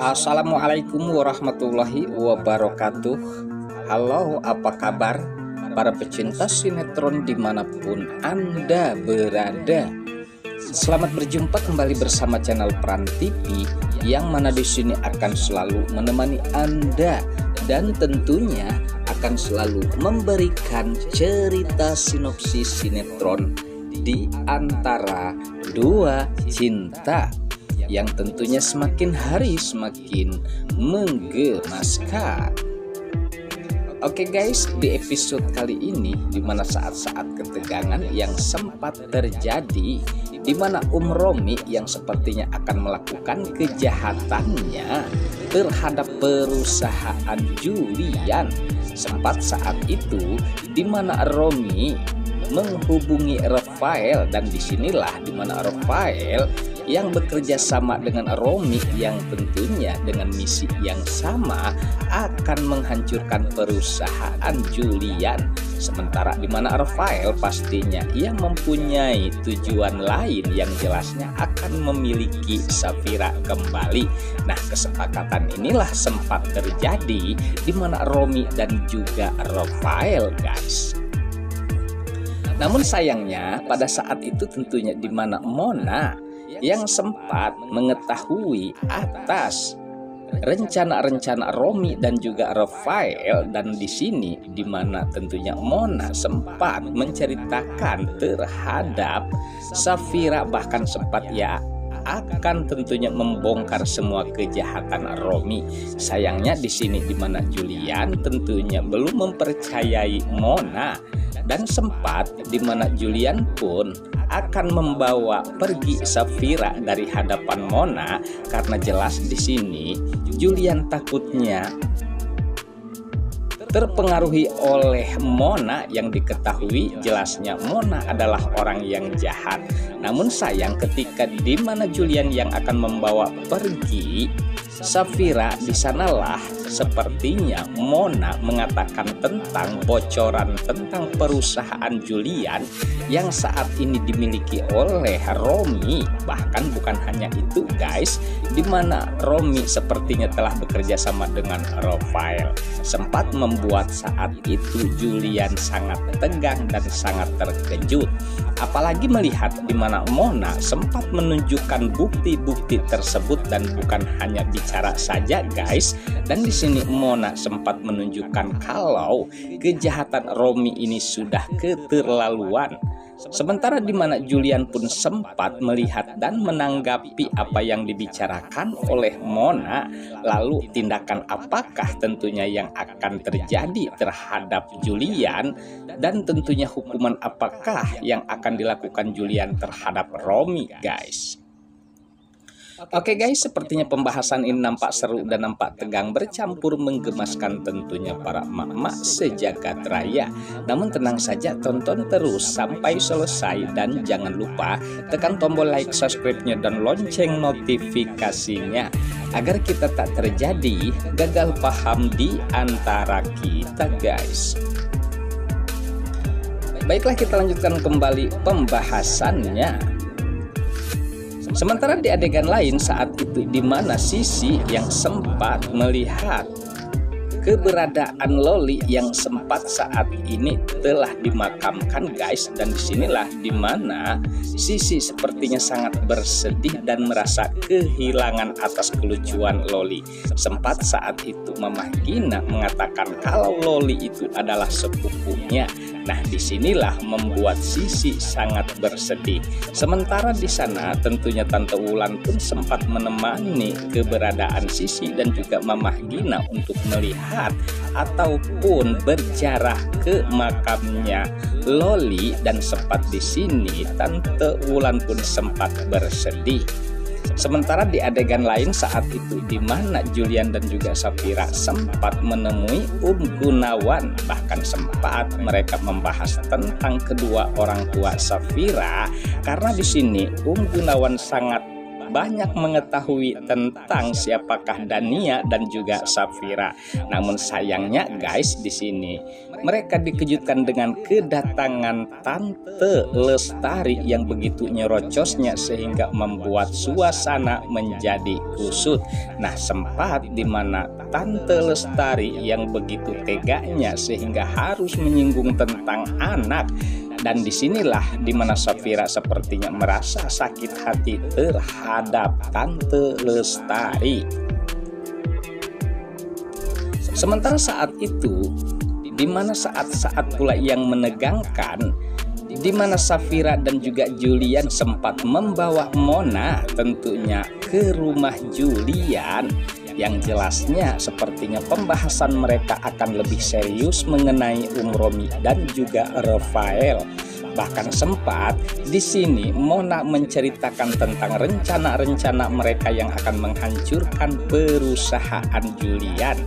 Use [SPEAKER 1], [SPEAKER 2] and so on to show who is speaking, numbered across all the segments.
[SPEAKER 1] Assalamualaikum warahmatullahi wabarakatuh. Halo, apa kabar para pecinta sinetron dimanapun Anda berada? Selamat berjumpa kembali bersama channel Peran TV, yang mana di sini akan selalu menemani Anda dan tentunya akan selalu memberikan cerita sinopsis sinetron di antara dua cinta yang tentunya semakin hari semakin menggemaskan. Oke guys, di episode kali ini dimana saat-saat ketegangan yang sempat terjadi, dimana Romi yang sepertinya akan melakukan kejahatannya terhadap perusahaan Julian. Sempat saat itu dimana Romi menghubungi Rafael, dan disinilah dimana Rafael yang bekerja sama dengan Romi yang tentunya dengan misi yang sama akan menghancurkan perusahaan Julian. Sementara dimana Rafael pastinya ia mempunyai tujuan lain yang jelasnya akan memiliki Safira kembali. Nah, kesepakatan inilah sempat terjadi dimana Romi dan juga Rafael guys. Namun sayangnya pada saat itu tentunya dimana Mona yang sempat mengetahui atas rencana-rencana Romi dan juga Rafael, dan di sini dimana tentunya Mona sempat menceritakan terhadap Safira, bahkan sempat ya akan tentunya membongkar semua kejahatan Romi. Sayangnya di sini dimana Julian tentunya belum mempercayai Mona, dan sempat dimana Julian pun akan membawa pergi Safira dari hadapan Mona, karena jelas di sini Julian takutnya terpengaruhi oleh Mona, yang diketahui jelasnya Mona adalah orang yang jahat. Namun sayang ketika dimana Julian yang akan membawa pergi Safira, di sanalah sepertinya Mona mengatakan tentang bocoran tentang perusahaan Julian yang saat ini dimiliki oleh Romi. Bahkan bukan hanya itu guys, dimana Romi sepertinya telah bekerja sama dengan Rafael. Sempat membuat saat itu Julian sangat tegang dan sangat terkejut, apalagi melihat dimana Mona sempat menunjukkan bukti-bukti tersebut, dan bukan hanya bicara saja guys. Dan di sini Mona sempat menunjukkan kalau kejahatan Romi ini sudah keterlaluan. Sementara dimana Julian pun sempat melihat dan menanggapi apa yang dibicarakan oleh Mona. Lalu tindakan apakah tentunya yang akan terjadi terhadap Julian, dan tentunya hukuman apakah yang akan dilakukan Julian terhadap Romi guys. Oke guys, sepertinya pembahasan ini nampak seru dan nampak tegang bercampur menggemaskan tentunya para emak-emak sejagat raya. Namun tenang saja, tonton terus sampai selesai dan jangan lupa tekan tombol like, subscribe-nya dan lonceng notifikasinya agar kita tak terjadi gagal paham di antara kita guys. Baiklah, kita lanjutkan kembali pembahasannya. Sementara di adegan lain saat itu dimana Sisi yang sempat melihat keberadaan Loli yang sempat saat ini telah dimakamkan guys, dan disinilah dimana Sisi sepertinya sangat bersedih dan merasa kehilangan atas kelucuan Loli. Sempat saat itu Mama Gina mengatakan kalau Loli itu adalah sepupunya. Nah, disinilah membuat Sisi sangat bersedih. Sementara di sana tentunya Tante Wulan pun sempat menemani keberadaan Sisi dan juga Mama Gina untuk melihat ataupun berziarah ke makamnya Loli, dan sempat di sini Tante Wulan pun sempat bersedih. Sementara di adegan lain saat itu dimana Julian dan juga Safira sempat menemui Gunawan, bahkan sempat mereka membahas tentang kedua orang tua Safira, karena di sini Gunawan sangat banyak mengetahui tentang siapakah Dania dan juga Safira. Namun sayangnya guys, di sini mereka dikejutkan dengan kedatangan Tante Lestari yang begitu nyerocosnya sehingga membuat suasana menjadi kusut. Nah, sempat di mana Tante Lestari yang begitu teganya sehingga harus menyinggung tentang anak. Dan disinilah dimana Safira sepertinya merasa sakit hati terhadap Tante Lestari. Sementara saat itu, dimana saat-saat pula yang menegangkan, dimana Safira dan juga Julian sempat membawa Mona tentunya ke rumah Julian. Yang jelasnya sepertinya pembahasan mereka akan lebih serius mengenai Romi dan juga Rafael. Bahkan sempat di sini Mona menceritakan tentang rencana-rencana mereka yang akan menghancurkan perusahaan Julian.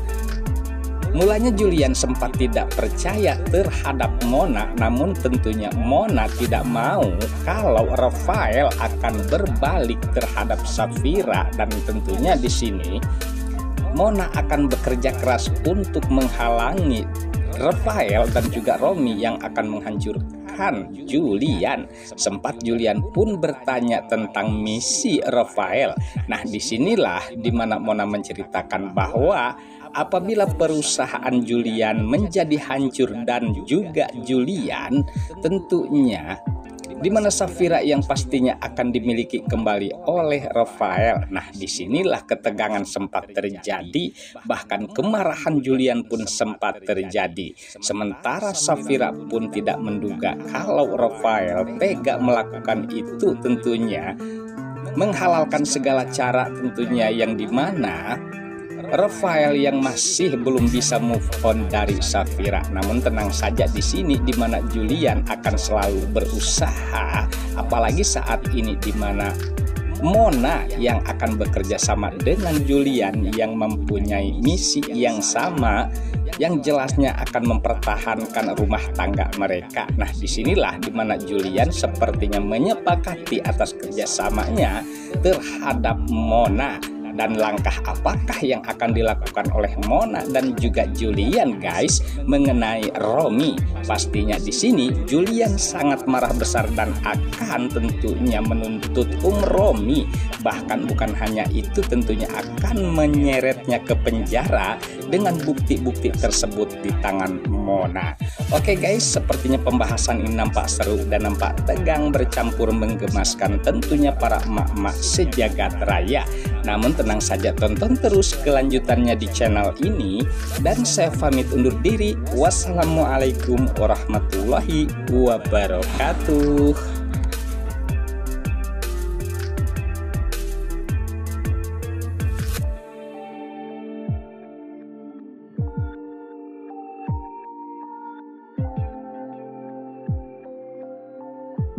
[SPEAKER 1] Mulanya Julian sempat tidak percaya terhadap Mona, namun tentunya Mona tidak mau kalau Rafael akan berbalik terhadap Safira, dan tentunya di sini Mona akan bekerja keras untuk menghalangi Rafael dan juga Romi yang akan menghancurkan Julian. Sempat Julian pun bertanya tentang misi Rafael. Nah, disinilah dimana Mona menceritakan bahwa apabila perusahaan Julian menjadi hancur dan juga Julian, tentunya dimana Safira yang pastinya akan dimiliki kembali oleh Rafael. Nah, disinilah ketegangan sempat terjadi, bahkan kemarahan Julian pun sempat terjadi. Sementara Safira pun tidak menduga kalau Rafael tega melakukan itu, tentunya menghalalkan segala cara tentunya, yang dimana Rafael yang masih belum bisa move on dari Safira. Namun tenang saja di sini dimana Julian akan selalu berusaha, apalagi saat ini dimana Mona yang akan bekerja sama dengan Julian yang mempunyai misi yang sama, yang jelasnya akan mempertahankan rumah tangga mereka. Nah, disinilah dimana Julian sepertinya menyepakati atas kerjasamanya terhadap Mona. Dan langkah apakah yang akan dilakukan oleh Mona dan juga Julian guys mengenai Romi? Pastinya di sini Julian sangat marah besar dan akan tentunya menuntut Romi. Bahkan bukan hanya itu, tentunya akan menyeretnya ke penjara dengan bukti-bukti tersebut di tangan Mona. Oke guys, sepertinya pembahasan ini nampak seru dan nampak tegang bercampur menggemaskan tentunya para emak-emak sejagat raya. Namun tenang saja, tonton terus kelanjutannya di channel ini. Dan saya pamit undur diri. Wassalamualaikum warahmatullahi wabarakatuh.